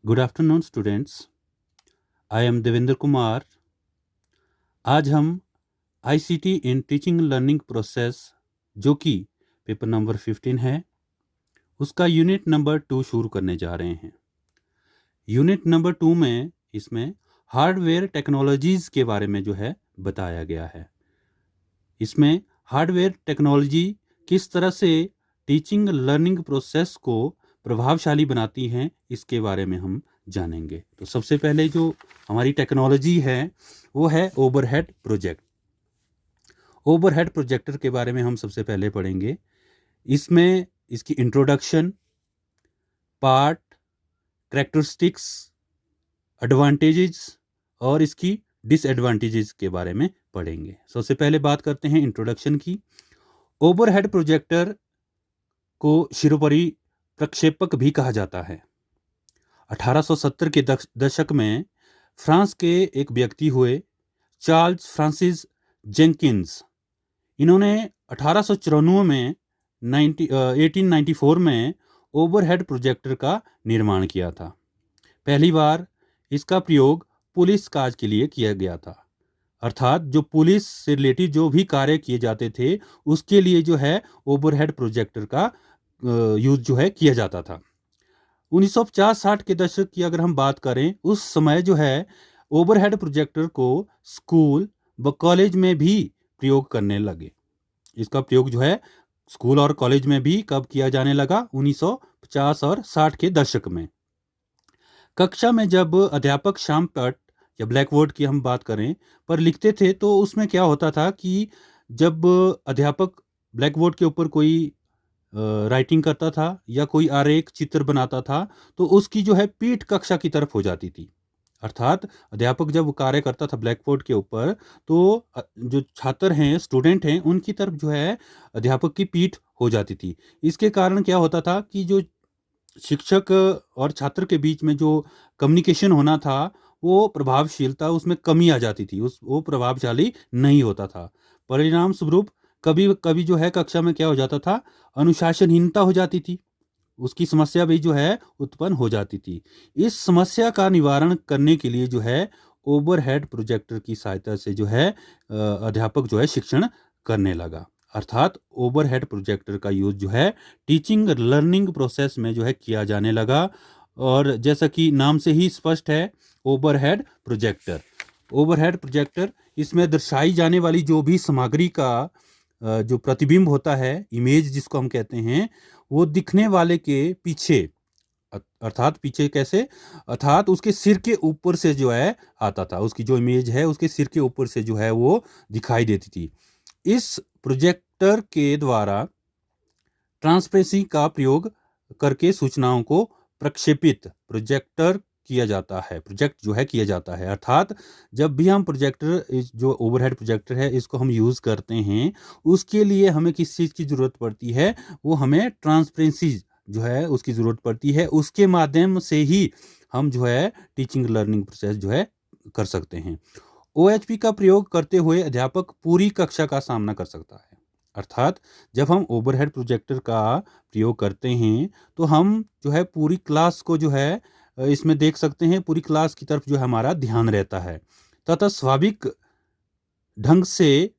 Good afternoon students. I am Devendra Kumar. आज हम ICT in teaching learning process जो कि पेपर नंबर 15 है, उसका यूनिट नंबर 2 शुरू करने जा रहे हैं। यूनिट नंबर 2 में इसमें हार्डवेयर टेक्नोलॉजीज़ के बारे में जो है बताया गया है। इसमें हार्डवेयर टेक्नोलॉजी किस तरह से टीचिंग लर्निंग प्रोसेस को प्रभावशाली बनाती हैं, इसके बारे में हम जानेंगे। तो सबसे पहले जो हमारी टेक्नोलॉजी है वो है ओवरहेड प्रोजेक्ट। ओवरहेड प्रोजेक्टर के बारे में हम सबसे पहले पढ़ेंगे। इसमें इसकी इंट्रोडक्शन, पार्ट, कैरेक्टरिस्टिक्स, एडवांटेजेस और इसकी डिसएडवांटेजेस के बारे में पढ़ेंगे। सबसे पहले बात करते हैं इंट्रोडक्शन की। ओवरहेड प्रोजेक्टर को शिरोपरि प्रक्षेपक भी कहा जाता है। 1870 के दशक में फ्रांस के एक व्यक्ति हुए, चार्ल्स फ्रांसिस जेंकिंस। इन्होंने 1894 में 1894 में ओवरहेड प्रोजेक्टर का निर्माण किया था। पहली बार इसका प्रयोग पुलिस कार्य के लिए किया गया था, अर्थात जो पुलिस से रिलेटेड जो भी कार्य किए जाते थे उसके लिए जो है ओवरहेड प्रोजेक्टर का यूज जो है किया जाता था। 1950-60 के दशक की अगर हम बात करें, उस समय जो है ओवरहेड प्रोजेक्टर को स्कूल व कॉलेज में भी प्रयोग करने लगे। इसका प्रयोग जो है स्कूल और कॉलेज में भी कब किया जाने लगा? 1950 और 60 के दशक में। कक्षा में जब अध्यापक शाम पट या ब्लैक बोर्ड की हम बात करें पर लिखते थे, तो उसमें क्या होता था कि जब अध्यापक ब्लैक बोर्ड के ऊपर कोई राइटिंग करता था या कोई आरेख चित्र बनाता था, तो उसकी जो है पीठ कक्षा की तरफ हो जाती थी। अर्थात अध्यापक जब कार्य करता था ब्लैक बोर्ड के ऊपर, तो जो छात्र हैं, स्टूडेंट हैं, उनकी तरफ जो है अध्यापक की पीठ हो जाती थी। इसके कारण क्या होता था कि जो शिक्षक और छात्र के बीच में जो कम्युनिकेशन होना था, वो प्रभावशीलता उसमें कमी आ जाती थी, वो प्रभावशाली नहीं होता था। परिणाम स्वरूप कभी कभी जो है कक्षा में क्या हो जाता था, अनुशासनहीनता हो जाती थी, उसकी समस्या भी जो है उत्पन्न हो जाती थी। इस समस्या का निवारण करने के लिए जो है ओवरहेड प्रोजेक्टर की सहायता से जो है अध्यापक जो है शिक्षण करने लगा। अर्थात ओवरहेड प्रोजेक्टर का यूज जो है टीचिंग लर्निंग प्रोसेस में जो है किया जाने लगा। और जैसा कि नाम से ही स्पष्ट है, ओवरहेड प्रोजेक्टर। ओवरहेड प्रोजेक्टर, इसमें दर्शाई जाने वाली जो भी सामग्री का जो प्रतिबिंब होता है, इमेज जिसको हम कहते हैं, वो दिखने वाले के पीछे, अर्थात पीछे कैसे, अर्थात उसके सिर के ऊपर से जो है आता था। उसकी जो इमेज है उसके सिर के ऊपर से जो है वो दिखाई देती थी। इस प्रोजेक्टर के द्वारा ट्रांसपेरेंसी का प्रयोग करके सूचनाओं को प्रक्षेपित प्रोजेक्टर किया जाता है, प्रोजेक्ट जो है किया जाता है। अर्थात जब भी हम प्रोजेक्टर, जो ओवरहेड प्रोजेक्टर है, इसको हम यूज़ करते हैं, उसके लिए हमें किस चीज़ की ज़रूरत पड़ती है? वो हमें ट्रांसपेरेंसी जो है उसकी ज़रूरत पड़ती है। उसके माध्यम से ही हम जो है टीचिंग लर्निंग प्रोसेस जो है कर सकते हैं। OHP का प्रयोग करते हुए अध्यापक पूरी कक्षा का सामना कर सकता है। अर्थात जब हम ओवरहेड प्रोजेक्टर का प्रयोग करते हैं, तो हम जो है पूरी क्लास को जो है इसमें देख सकते हैं, पूरी क्लास की तरफ जो है हमारा ध्यान रहता है तथा स्वाभाविक ढंग से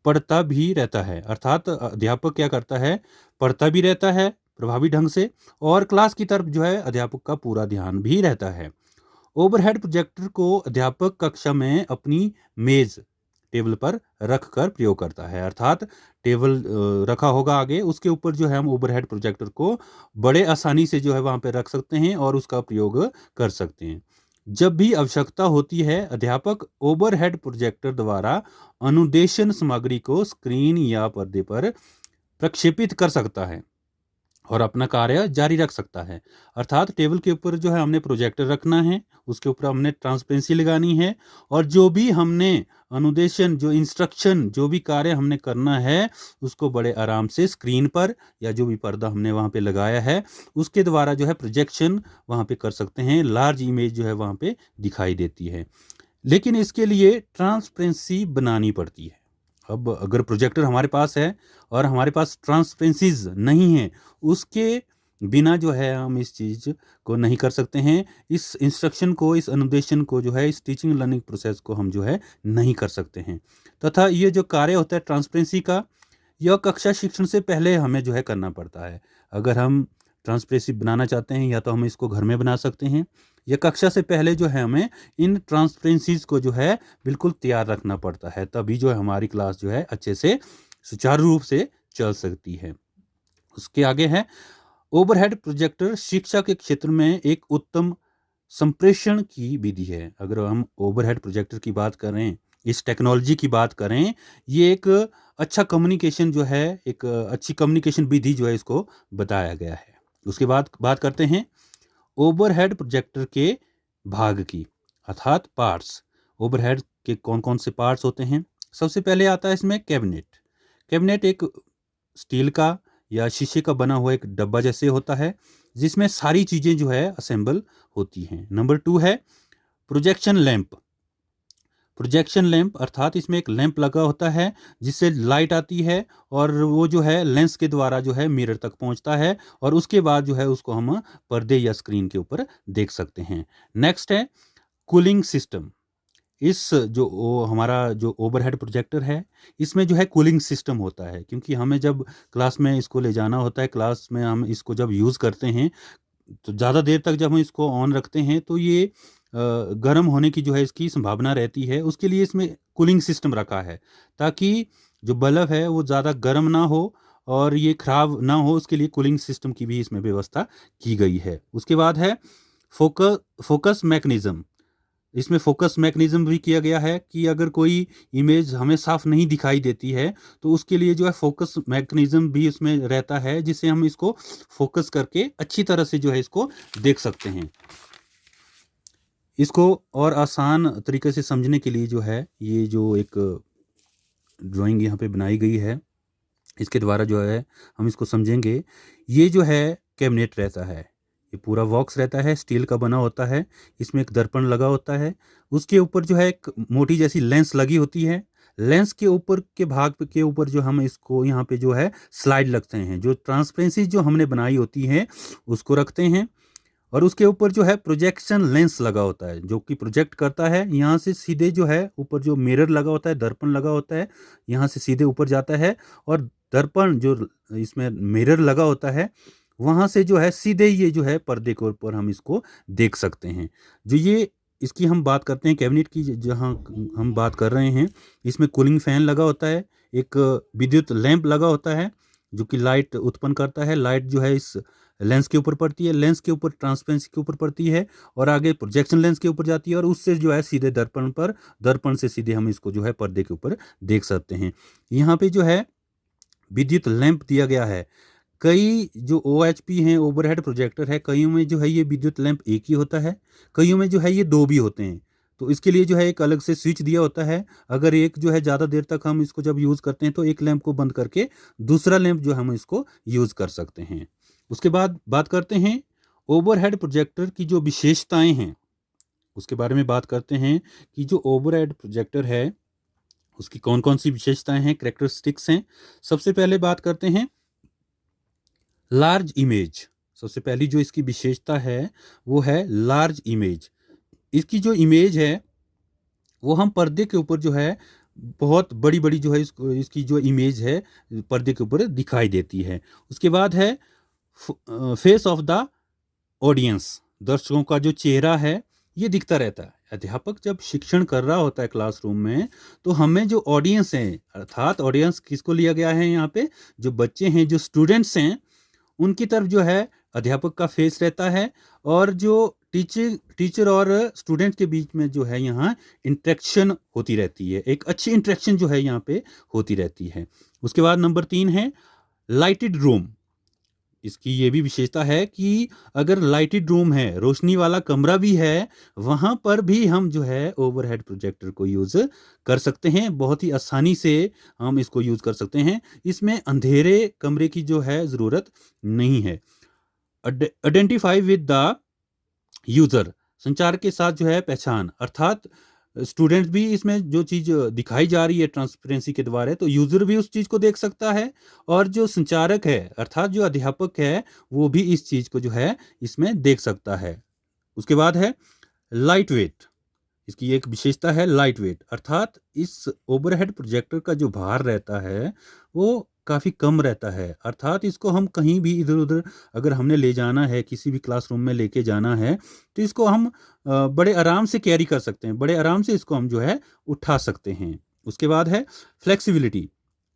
पढ़ता भी रहता है। अर्थात अध्यापक क्या करता है, पढ़ता भी रहता है प्रभावी ढंग से, और क्लास की तरफ जो है अध्यापक का पूरा ध्यान भी रहता है। ओवरहेड प्रोजेक्टर को अध्यापक कक्षा में अपनी मेज, टेबल पर रख कर प्रयोग करता है। अर्थात टेबल रखा होगा आगे, उसके ऊपर जो है हम ओवरहेड प्रोजेक्टर को बड़े आसानी से जो है वहाँ पे रख सकते हैं और उसका प्रयोग कर सकते हैं। जब भी आवश्यकता होती है, अध्यापक ओवरहेड प्रोजेक्टर द्वारा अनुदेशन सामग्री को स्क्रीन या पर्दे पर प्रक्षेपित कर सकता है और अपना कार्य जारी रख सकता है। अर्थात टेबल के ऊपर जो है हमने प्रोजेक्टर रखना है, उसके ऊपर हमने ट्रांसपेरेंसी लगानी है, और जो भी हमने अनुदेशन, जो इंस्ट्रक्शन, जो भी कार्य हमने करना है, उसको बड़े आराम से स्क्रीन पर या जो भी पर्दा हमने वहाँ पे लगाया है उसके द्वारा जो है प्रोजेक्शन वहाँ पे कर सकते हैं। लार्ज इमेज जो है वहाँ पे दिखाई देती है, लेकिन इसके लिए ट्रांसपेरेंसी बनानी पड़ती है। अब अगर प्रोजेक्टर हमारे पास है और हमारे पास ट्रांसपेरेंसीज नहीं है, उसके बिना जो है हम इस चीज़ को नहीं कर सकते हैं। इस इंस्ट्रक्शन को, इस अनुदेशन को जो है, इस टीचिंग लर्निंग प्रोसेस को हम जो है नहीं कर सकते हैं। तथा ये जो कार्य होता है ट्रांसपेरेंसी का, यह कक्षा शिक्षण से पहले हमें जो है करना पड़ता है। अगर हम ट्रांसपेरेंसी बनाना चाहते हैं या तो हम इसको घर में बना सकते हैं, या कक्षा से पहले जो है हमें इन ट्रांसपेरेंसीज को जो है बिल्कुल तैयार रखना पड़ता है, तभी जो है हमारी क्लास जो है अच्छे से सुचारू रूप से चल सकती है। उसके आगे है ओवरहेड प्रोजेक्टर शिक्षा के क्षेत्र में एक उत्तम संप्रेषण की विधि है। अगर हम ओवरहेड प्रोजेक्टर की बात करें, इस टेक्नोलॉजी की बात करें, ये एक अच्छा कम्युनिकेशन जो है, एक अच्छी कम्युनिकेशन विधि जो है, इसको बताया गया है। उसके बाद बात करते हैं ओवरहेड प्रोजेक्टर के भाग की, अर्थात पार्ट्स। ओवरहेड के कौन कौन से पार्ट्स होते हैं? सबसे पहले आता है इसमें कैबिनेट। कैबिनेट एक स्टील का या शीशे का बना हुआ एक डब्बा जैसे होता है, जिसमें सारी चीज़ें जो है असेंबल होती हैं। नंबर 2 है प्रोजेक्शन लैंप। प्रोजेक्शन लैंप अर्थात इसमें एक लैंप लगा होता है जिससे लाइट आती है, और वो जो है लेंस के द्वारा जो है मिरर तक पहुंचता है, और उसके बाद जो है उसको हम पर्दे या स्क्रीन के ऊपर देख सकते हैं। नेक्स्ट है कूलिंग सिस्टम। इस हमारा जो ओवरहेड प्रोजेक्टर है, इसमें जो है कूलिंग सिस्टम होता है, क्योंकि हमें जब क्लास में इसको ले जाना होता है, क्लास में हम इसको जब यूज़ करते हैं तो ज़्यादा देर तक जब हम इसको ऑन रखते हैं तो ये गर्म होने की जो है इसकी संभावना रहती है। उसके लिए इसमें कूलिंग सिस्टम रखा है, ताकि जो बल्ब है वो ज़्यादा गर्म ना हो और ये ख़राब ना हो, उसके लिए कूलिंग सिस्टम की भी इसमें व्यवस्था की गई है। उसके बाद है फोकस मैकेनिज़्म। इसमें फोकस मैकेनिज़्म भी किया गया है कि अगर कोई इमेज हमें साफ नहीं दिखाई देती है तो उसके लिए जो है फोकस मैकेनिज़्म भी उसमें रहता है, जिससे हम इसको फोकस करके अच्छी तरह से जो है इसको देख सकते हैं। इसको और आसान तरीके से समझने के लिए जो है ये जो एक ड्राइंग यहाँ पे बनाई गई है, इसके द्वारा जो है हम इसको समझेंगे। ये जो है कैबिनेट रहता है, ये पूरा बॉक्स रहता है, स्टील का बना होता है। इसमें एक दर्पण लगा होता है, उसके ऊपर जो है एक मोटी जैसी लेंस लगी होती है। लेंस के ऊपर के भाग के ऊपर जो हम इसको यहाँ पे जो है स्लाइड लगते हैं, जो ट्रांसपेरेंसी जो हमने बनाई होती है उसको रखते हैं। और उसके ऊपर जो है प्रोजेक्शन लेंस लगा होता है जो कि प्रोजेक्ट करता है। यहाँ से सीधे जो है ऊपर जो मिरर लगा होता है, दर्पण लगा होता है, यहाँ से सीधे ऊपर जाता है, और दर्पण जो इसमें मिरर लगा होता है वहाँ से जो है सीधे ये जो है पर्दे के ऊपर हम इसको देख सकते हैं। जो ये इसकी हम बात करते हैं कैबिनेट की, जहाँ हम बात कर रहे हैं, इसमें कूलिंग फैन लगा होता है, एक विद्युत लैंप लगा होता है जो कि लाइट उत्पन्न करता है। लाइट जो है इस लेंस के ऊपर पड़ती है, लेंस के ऊपर ट्रांसपेरेंसी के ऊपर पड़ती है, और आगे प्रोजेक्शन लेंस के ऊपर जाती है, और उससे जो है सीधे दर्पण पर, दर्पण से सीधे हम इसको जो है पर्दे के ऊपर देख सकते हैं। यहाँ पे जो है विद्युत लैंप दिया गया है। कई जो OHP हैं, ओवरहेड प्रोजेक्टर है, कईयों में जो है ये विद्युत लैंप एक ही होता है, कईयों में जो है ये 2 भी होते हैं। तो इसके लिए जो है एक अलग से स्विच दिया होता है। अगर एक जो है ज़्यादा देर तक हम इसको जब यूज़ करते हैं तो एक लैंप को बंद करके दूसरा लैंप जो हम इसको यूज़ कर सकते हैं। उसके बाद बात करते हैं ओवरहेड प्रोजेक्टर की जो विशेषताएं हैं, उसके बारे में बात करते हैं कि जो ओवरहेड प्रोजेक्टर है उसकी कौन कौन सी विशेषताएं हैं, कैरेक्टरिस्टिक्स हैं। सबसे पहले बात करते हैं लार्ज इमेज। सबसे पहली जो इसकी विशेषता है वो है लार्ज इमेज। इसकी जो इमेज है वो हम पर्दे के ऊपर जो है बहुत बड़ी बड़ी जो है इसकी जो इमेज है पर्दे के ऊपर दिखाई देती है। उसके बाद है फेस ऑफ द ऑडियंस। दर्शकों का जो चेहरा है ये दिखता रहता है। अध्यापक जब शिक्षण कर रहा होता है क्लासरूम में, तो हमें जो ऑडियंस हैं, अर्थात ऑडियंस किसको लिया गया है यहाँ पे, जो बच्चे हैं, जो स्टूडेंट्स हैं, उनकी तरफ जो है अध्यापक का फेस रहता है, और जो टीचर और स्टूडेंट के बीच में जो है यहाँ इंटरेक्शन होती रहती है, एक अच्छी इंटरेक्शन जो है यहाँ पे होती रहती है। उसके बाद नंबर 3 है लाइटेड रूम। इसकी ये भी विशेषता है कि अगर लाइटेड रूम है, रोशनी वाला कमरा भी है, वहाँ पर भी हम जो है ओवरहेड प्रोजेक्टर को यूज़ कर सकते हैं। बहुत ही आसानी से हम इसको यूज़ कर सकते हैं। इसमें अंधेरे कमरे की जो है ज़रूरत नहीं है। आइडेंटिफाई विद द यूज़र, संचार के साथ जो है पहचान, अर्थात स्टूडेंट्स भी इसमें जो चीज़ दिखाई जा रही है ट्रांसपेरेंसी के द्वारा, तो यूज़र भी उस चीज़ को देख सकता है, और जो संचारक है अर्थात जो अध्यापक है वो भी इस चीज़ को जो है इसमें देख सकता है। उसके बाद है लाइट वेट। इसकी एक विशेषता है लाइट वेट, अर्थात इस ओवरहेड प्रोजेक्टर का जो भार रहता है वो काफ़ी कम रहता है, अर्थात इसको हम कहीं भी इधर उधर अगर हमने ले जाना है, किसी भी क्लासरूम में लेके जाना है, तो इसको हम बड़े आराम से कैरी कर सकते हैं, बड़े आराम से इसको हम जो है उठा सकते हैं। उसके बाद है फ्लेक्सिबिलिटी।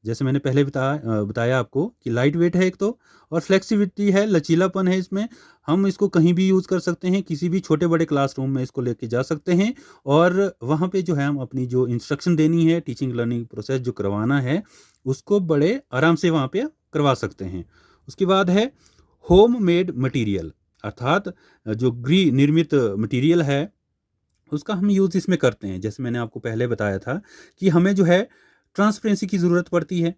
जैसे मैंने पहले बताया आपको कि लाइट वेट है एक तो, और फ्लेक्सिबिलिटी है, लचीलापन है इसमें। हम इसको कहीं भी यूज़ कर सकते हैं, किसी भी छोटे बड़े क्लासरूम में इसको लेके जा सकते हैं, और वहाँ पे जो है हम अपनी जो इंस्ट्रक्शन देनी है, टीचिंग लर्निंग प्रोसेस जो करवाना है, उसको बड़े आराम से वहाँ पे करवा सकते हैं। उसके बाद है होम मेड मटीरियल, अर्थात जो गृह निर्मित मटीरियल है उसका हम यूज़ इसमें करते हैं। जैसे मैंने आपको पहले बताया था कि हमें जो है ट्रांसपेरेंसी की ज़रूरत पड़ती है।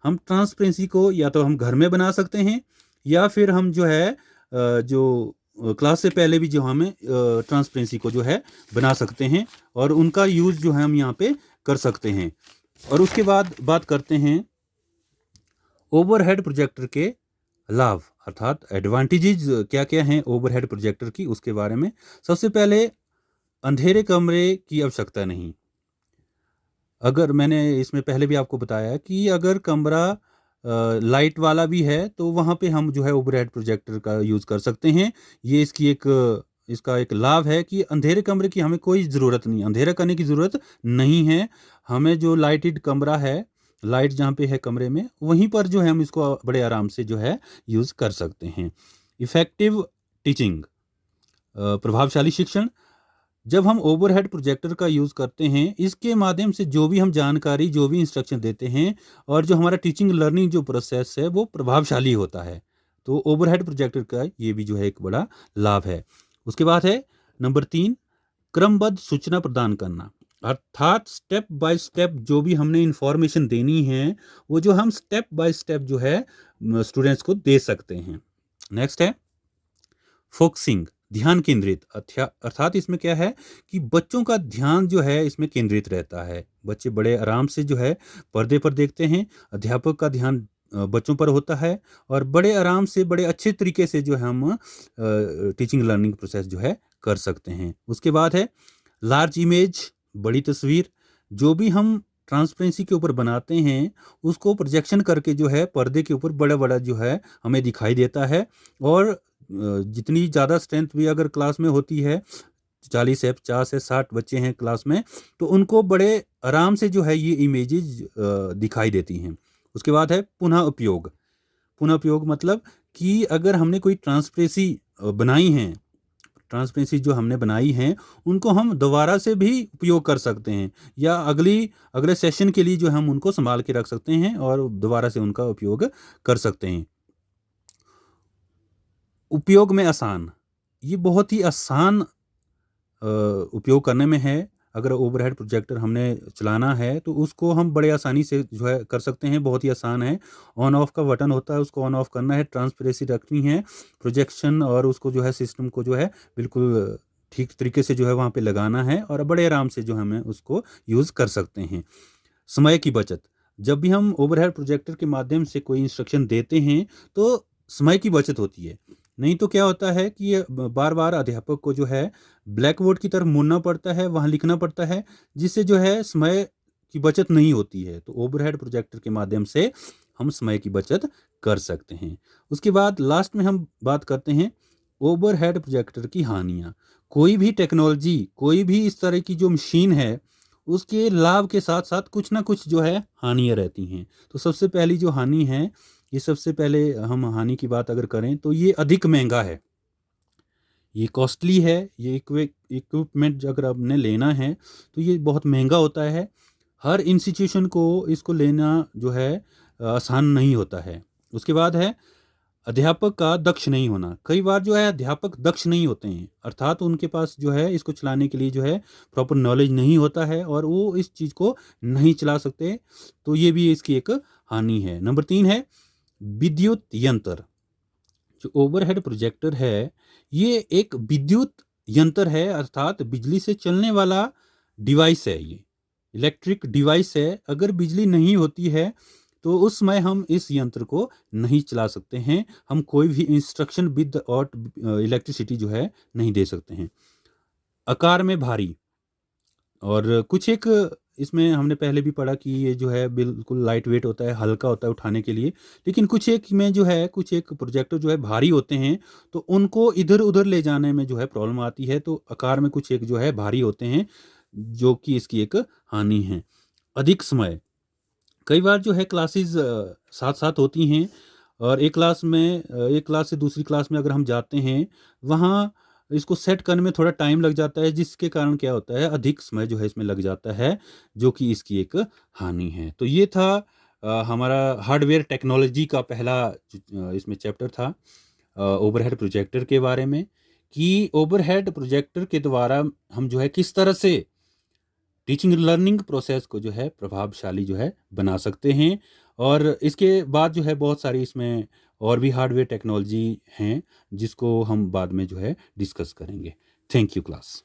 हम ट्रांसपेरेंसी को या तो हम घर में बना सकते हैं, या फिर हम जो है जो क्लास से पहले भी जो हमें ट्रांसपेरेंसी को जो है बना सकते हैं, और उनका यूज़ जो है हम यहाँ पे कर सकते हैं। और उसके बाद बात करते हैं ओवरहेड प्रोजेक्टर के लाभ, अर्थात एडवांटेजेस क्या क्या हैं ओवरहेड प्रोजेक्टर की, उसके बारे में। सबसे पहले, अंधेरे कमरे की आवश्यकता नहीं। अगर मैंने इसमें पहले भी आपको बताया कि अगर कमरा लाइट वाला भी है तो वहाँ पे हम जो है ओवरहेड प्रोजेक्टर का यूज़ कर सकते हैं। ये इसका एक लाभ है कि अंधेरे कमरे की हमें कोई ज़रूरत नहीं, अंधेरा करने की ज़रूरत नहीं है। हमें जो लाइटेड कमरा है, लाइट जहाँ पे है कमरे में, वहीं पर जो है हम इसको बड़े आराम से जो है यूज़ कर सकते हैं। इफ़ेक्टिव टीचिंग, प्रभावशाली शिक्षण। जब हम ओवरहेड प्रोजेक्टर का यूज़ करते हैं, इसके माध्यम से जो भी हम जानकारी, जो भी इंस्ट्रक्शन देते हैं, और जो हमारा टीचिंग लर्निंग जो प्रोसेस है वो प्रभावशाली होता है। तो ओवरहेड प्रोजेक्टर का ये भी जो है एक बड़ा लाभ है। उसके बाद है नंबर 3, क्रमबद्ध सूचना प्रदान करना, अर्थात स्टेप बाय स्टेप जो भी हमने इंफॉर्मेशन देनी है वो जो हम स्टेप बाय स्टेप जो है स्टूडेंट्स को दे सकते हैं। नेक्स्ट है फोकसिंग, ध्यान केंद्रित, अर्थात इसमें क्या है कि बच्चों का ध्यान जो है इसमें केंद्रित रहता है। बच्चे बड़े आराम से जो है पर्दे पर देखते हैं, अध्यापक का ध्यान बच्चों पर होता है, और बड़े आराम से, बड़े अच्छे तरीके से जो है हम टीचिंग लर्निंग प्रोसेस जो है कर सकते हैं। उसके बाद है लार्ज इमेज, बड़ी तस्वीर। जो भी हम ट्रांसपेरेंसी के ऊपर बनाते हैं उसको प्रोजेक्शन करके जो है पर्दे के ऊपर बड़ा बड़ा जो है हमें दिखाई देता है, और जितनी ज़्यादा स्ट्रेंथ भी अगर क्लास में होती है, 40 है, 50 है, 60 बच्चे हैं क्लास में, तो उनको बड़े आराम से जो है ये इमेजेस दिखाई देती हैं। उसके बाद है पुनः उपयोग। पुनः उपयोग मतलब कि अगर हमने कोई ट्रांसपेरेंसी बनाई है, ट्रांसपेरेंसी जो हमने बनाई है उनको हम दोबारा से भी उपयोग कर सकते हैं, या अगले सेशन के लिए जो हम उनको संभाल के रख सकते हैं और दोबारा से उनका उपयोग कर सकते हैं। उपयोग में आसान, ये बहुत ही आसान उपयोग करने में है। अगर ओवरहेड प्रोजेक्टर हमने चलाना है तो उसको हम बड़े आसानी से जो है कर सकते हैं, बहुत ही आसान है। ऑन ऑफ का बटन होता है, उसको ऑन ऑफ करना है, ट्रांसपेरेंसी रखनी है, प्रोजेक्शन और उसको जो है सिस्टम को जो है बिल्कुल ठीक तरीके से जो है वहाँ पे लगाना है, और बड़े आराम से जो हमें उसको यूज़ कर सकते हैं। समय की बचत, जब भी हम ओवरहेड प्रोजेक्टर के माध्यम से कोई इंस्ट्रक्शन देते हैं तो समय की बचत होती है। नहीं तो क्या होता है कि ये बार बार अध्यापक को जो है ब्लैक बोर्ड की तरफ मुड़ना पड़ता है, वहाँ लिखना पड़ता है, जिससे जो है समय की बचत नहीं होती है। तो ओवरहेड प्रोजेक्टर के माध्यम से हम समय की बचत कर सकते हैं। उसके बाद लास्ट में हम बात करते हैं ओवरहेड प्रोजेक्टर की हानियाँ। कोई भी टेक्नोलॉजी, कोई भी इस तरह की जो मशीन है, उसके लाभ के साथ साथ कुछ ना कुछ जो है हानियाँ रहती हैं। तो सबसे पहली जो हानि है, ये सबसे पहले हम हानि की बात अगर करें तो ये अधिक महंगा है, ये कॉस्टली है। ये इक्विपमेंट अगर आपने लेना है तो ये बहुत महंगा होता है। हर इंस्टीट्यूशन को इसको लेना जो है आसान नहीं होता है। उसके बाद है अध्यापक का दक्ष नहीं होना। कई बार जो है अध्यापक दक्ष नहीं होते हैं, अर्थात उनके पास जो है इसको चलाने के लिए जो है प्रॉपर नॉलेज नहीं होता है, और वो इस चीज़ को नहीं चला सकते। तो ये भी इसकी एक हानि है। नंबर 3 है विद्युत यंत्र। जो ओवरहेड प्रोजेक्टर है ये एक विद्युत यंत्र है, अर्थात बिजली से चलने वाला डिवाइस है, ये इलेक्ट्रिक डिवाइस है। अगर बिजली नहीं होती है तो उस समय हम इस यंत्र को नहीं चला सकते हैं, हम कोई भी इंस्ट्रक्शन विद और इलेक्ट्रिसिटी जो है नहीं दे सकते हैं। आकार में भारी, और कुछ एक इसमें हमने पहले भी पढ़ा कि ये जो है बिल्कुल लाइट वेट होता है, हल्का होता है उठाने के लिए। लेकिन कुछ एक में जो है, कुछ एक प्रोजेक्टर जो है भारी होते हैं, तो उनको इधर उधर ले जाने में जो है प्रॉब्लम आती है। तो आकार में कुछ एक जो है भारी होते हैं, जो कि इसकी एक हानि है। अधिक समय, कई बार जो है क्लासेस साथ साथ होती हैं, और एक क्लास में एक क्लास से दूसरी क्लास में अगर हम जाते हैं, वहाँ इसको सेट करने में थोड़ा टाइम लग जाता है, जिसके कारण क्या होता है, अधिक समय जो है इसमें लग जाता है, जो कि इसकी एक हानि है। तो ये था हमारा हार्डवेयर टेक्नोलॉजी का पहला इसमें चैप्टर था, ओवरहेड प्रोजेक्टर के बारे में, कि ओवरहेड प्रोजेक्टर के द्वारा हम जो है किस तरह से टीचिंग लर्निंग प्रोसेस को जो है प्रभावशाली जो है बना सकते हैं। और इसके बाद जो है बहुत सारी इसमें और भी हार्डवेयर टेक्नोलॉजी हैं, जिसको हम बाद में जो है डिस्कस करेंगे। Thank you class.